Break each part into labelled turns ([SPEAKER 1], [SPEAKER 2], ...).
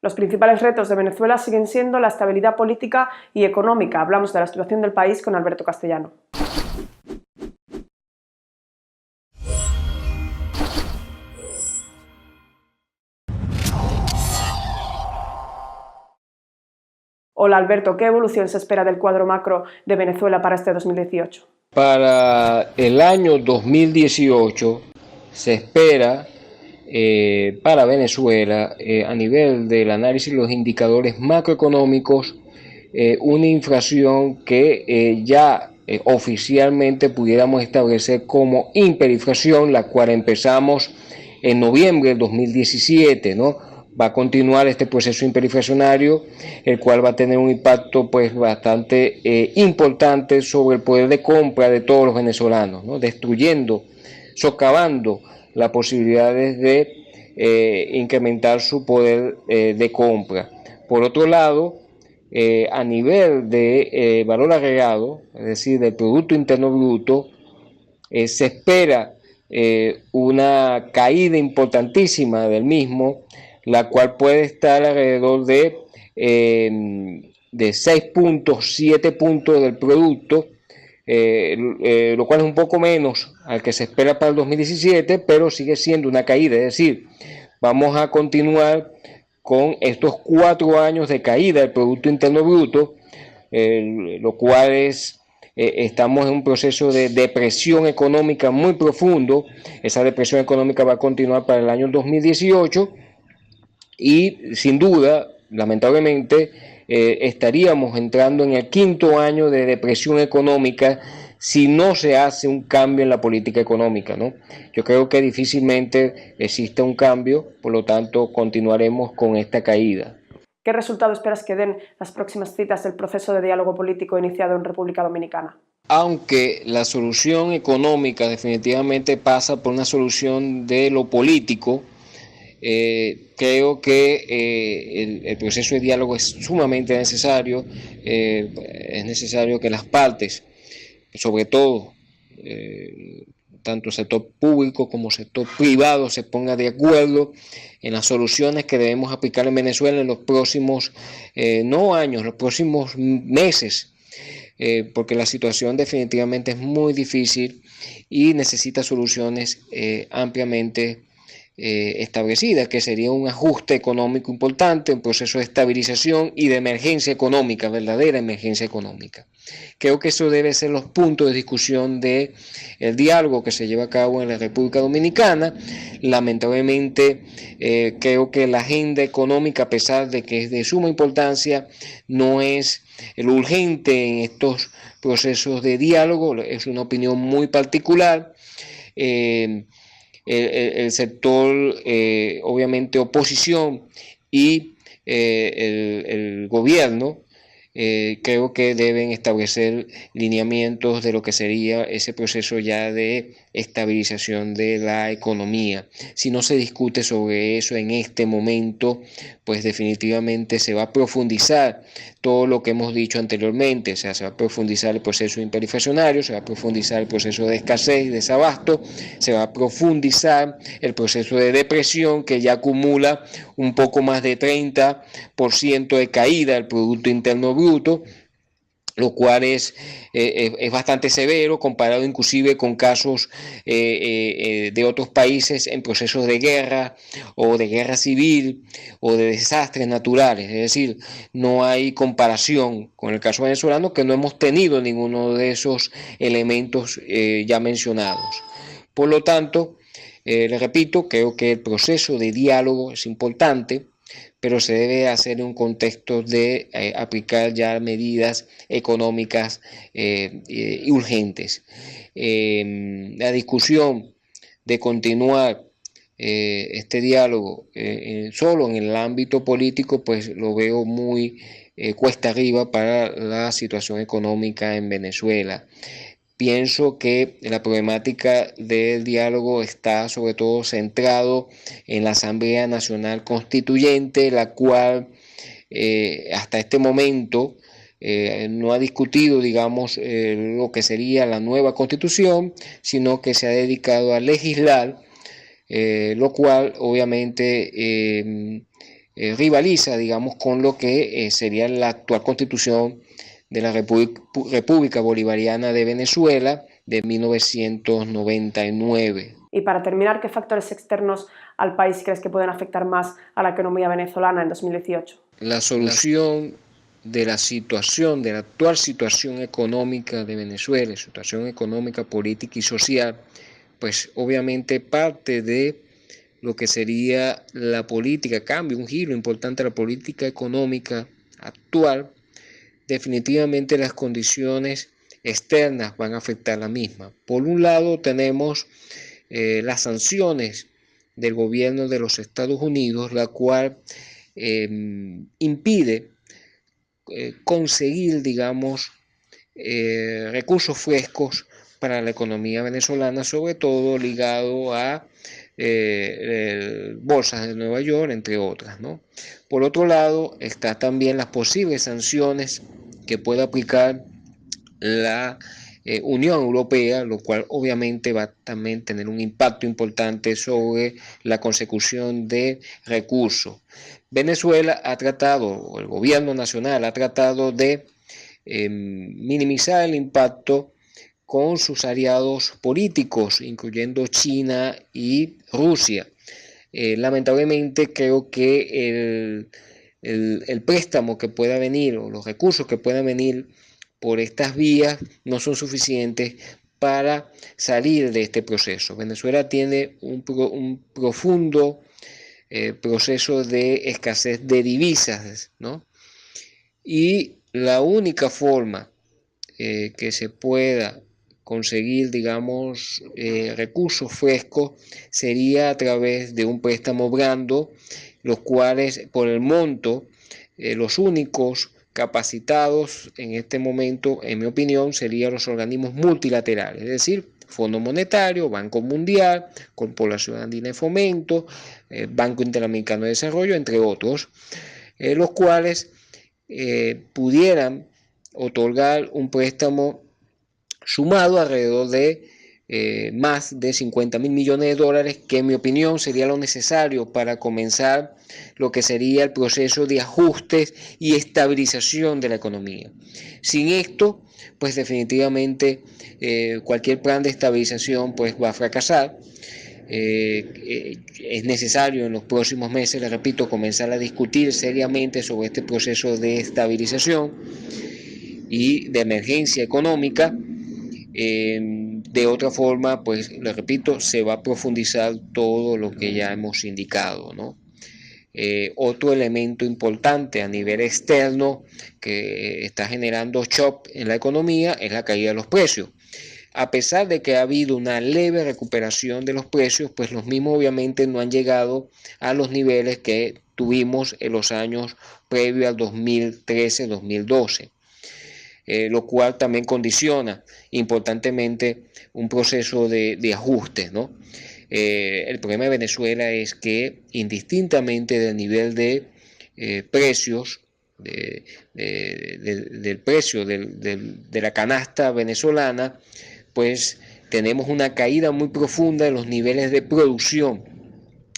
[SPEAKER 1] Los principales retos de Venezuela siguen siendo la estabilidad política y económica. Hablamos de la situación del país con Alberto Castellano. Hola Alberto, ¿qué evolución se espera del cuadro macro de Venezuela para este 2018?
[SPEAKER 2] Para el año 2018 se espera para Venezuela, a nivel del análisis de los indicadores macroeconómicos, una inflación que ya oficialmente pudiéramos establecer como hiperinflación, la cual empezamos en noviembre del 2017, ¿no? Va a continuar este proceso hiperinflacionario, el cual va a tener un impacto pues bastante importante sobre el poder de compra de todos los venezolanos, ¿no? Destruyendo, socavando las posibilidades de incrementar su poder de compra. Por otro lado, a nivel de valor agregado, es decir, del Producto Interno Bruto, se espera una caída importantísima del mismo, la cual puede estar alrededor de 6 puntos, 7 puntos del producto, lo cual es un poco menos al que se espera para el 2017, pero sigue siendo una caída, es decir, vamos a continuar con estos 4 años de caída del Producto Interno Bruto, lo cual estamos en un proceso de depresión económica muy profundo. Esa depresión económica va a continuar para el año 2018 y sin duda, lamentablemente, estaríamos entrando en el 5.º año de depresión económica si no se hace un cambio en la política económica, ¿no? Yo creo que difícilmente existe un cambio, por lo tanto continuaremos con esta caída.
[SPEAKER 1] ¿Qué resultado esperas que den las próximas citas del proceso de diálogo político iniciado en República Dominicana?
[SPEAKER 2] Aunque la solución económica definitivamente pasa por una solución de lo político, creo que el proceso de diálogo es sumamente necesario. Es necesario que las partes, sobre todo tanto sector público como sector privado, se pongan de acuerdo en las soluciones que debemos aplicar en Venezuela en los próximos, no años, los próximos meses. Porque la situación definitivamente es muy difícil y necesita soluciones ampliamente establecida, que sería un ajuste económico importante, un proceso de estabilización y de emergencia económica, verdadera emergencia económica. Creo que eso debe ser los puntos de discusión del diálogo que se lleva a cabo en la República Dominicana. Lamentablemente, creo que la agenda económica, a pesar de que es de suma importancia, no es lo urgente en estos procesos de diálogo, es una opinión muy particular. El sector, obviamente, oposición y el gobierno, creo que deben establecer lineamientos de lo que sería ese proceso ya de estabilización de la economía. Si no se discute sobre eso en este momento, pues definitivamente se va a profundizar todo lo que hemos dicho anteriormente, o sea, se va a profundizar el proceso hiperinflacionario, se va a profundizar el proceso de escasez y desabasto, se va a profundizar el proceso de depresión que ya acumula un poco más de 30% de caída del Producto Interno Bruto, lo cual es bastante severo comparado inclusive con casos de otros países en procesos de guerra o de guerra civil o de desastres naturales. Es decir, no hay comparación con el caso venezolano, que no hemos tenido ninguno de esos elementos ya mencionados. Por lo tanto, les repito, creo que el proceso de diálogo es importante, pero se debe hacer en un contexto de aplicar ya medidas económicas urgentes. La discusión de continuar este diálogo solo en el ámbito político, pues lo veo muy cuesta arriba para la situación económica en Venezuela. Pienso que la problemática del diálogo está sobre todo centrado en la Asamblea Nacional Constituyente, la cual hasta este momento no ha discutido, digamos, lo que sería la nueva constitución, sino que se ha dedicado a legislar, lo cual obviamente rivaliza, digamos, con lo que sería la actual constitución de la República Bolivariana de Venezuela de 1999.
[SPEAKER 1] Y para terminar, ¿qué factores externos al país crees que pueden afectar más a la economía venezolana en 2018?
[SPEAKER 2] La solución de la actual situación económica de Venezuela, situación económica, política y social, pues obviamente parte de lo que sería la política, cambio, un giro importante a la política económica actual. Definitivamente las condiciones externas van a afectar la misma. Por un lado tenemos las sanciones del gobierno de los Estados Unidos, la cual impide conseguir, digamos, recursos frescos para la economía venezolana, sobre todo ligado a bolsas de Nueva York, entre otras, ¿no? Por otro lado, está también las posibles sanciones que puede aplicar la Unión Europea, lo cual obviamente va a también tener un impacto importante sobre la consecución de recursos. Venezuela ha tratado, el gobierno nacional ha tratado de minimizar el impacto con sus aliados políticos, incluyendo China y Rusia. Lamentablemente creo que el préstamo que pueda venir o los recursos que puedan venir por estas vías no son suficientes para salir de este proceso. Venezuela tiene un profundo proceso de escasez de divisas, ¿no? Y la única forma que se pueda conseguir, digamos, recursos frescos sería a través de un préstamo blando, los cuales por el monto, los únicos capacitados en este momento, en mi opinión, serían los organismos multilaterales, es decir, Fondo Monetario, Banco Mundial, Corporación Andina de Fomento, Banco Interamericano de Desarrollo, entre otros, los cuales pudieran otorgar un préstamo sumado alrededor de más de 50.000 millones de dólares, que en mi opinión sería lo necesario para comenzar lo que sería el proceso de ajustes y estabilización de la economía. Sin esto, pues definitivamente cualquier plan de estabilización pues va a fracasar. Es necesario en los próximos meses, les repito, comenzar a discutir seriamente sobre este proceso de estabilización y de emergencia económica. De otra forma, pues les repito, se va a profundizar todo lo que ya hemos indicado, ¿no? Otro elemento importante a nivel externo que está generando shock en la economía es la caída de los precios. A pesar de que ha habido una leve recuperación de los precios, pues los mismos obviamente no han llegado a los niveles que tuvimos en los años previos al 2013-2012. Lo cual también condiciona importantemente un proceso de ajuste, ¿no? El problema de Venezuela es que indistintamente del nivel de precios, del precio de la canasta venezolana, pues tenemos una caída muy profunda en los niveles de producción,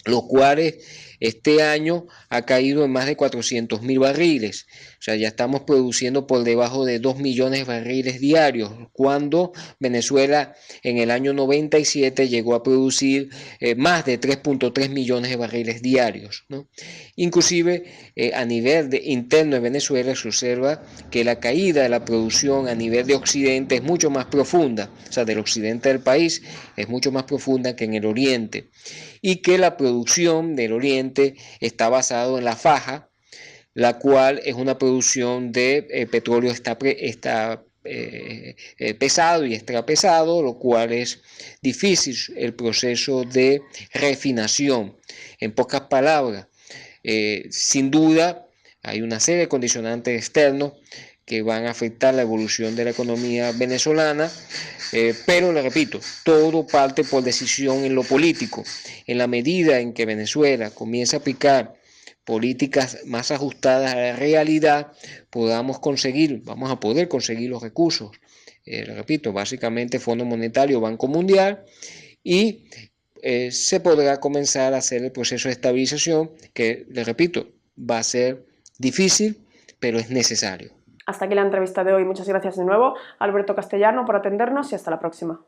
[SPEAKER 2] los cuales este año ha caído en más de 400.000 barriles. O sea, ya estamos produciendo por debajo de 2 millones de barriles diarios, cuando Venezuela en el año 97 llegó a producir más de 3.3 millones de barriles diarios, ¿no? Inclusive a nivel interno de Venezuela se observa que la caída de la producción a nivel de occidente es mucho más profunda, o sea, del occidente del país es mucho más profunda que en el oriente, y que la producción del oriente está basado en la faja, la cual es una producción de petróleo pesado y extra pesado, lo cual es difícil el proceso de refinación. En pocas palabras, sin duda hay una serie de condicionantes externos que van a afectar la evolución de la economía venezolana, pero le repito, todo parte por decisión en lo político. En la medida en que Venezuela comience a aplicar políticas más ajustadas a la realidad, vamos a poder conseguir los recursos. Le repito, básicamente Fondo Monetario, Banco Mundial, y se podrá comenzar a hacer el proceso de estabilización que, le repito, va a ser difícil, pero es necesario.
[SPEAKER 1] Hasta aquí la entrevista de hoy. Muchas gracias de nuevo, Alberto Castellano, por atendernos y hasta la próxima.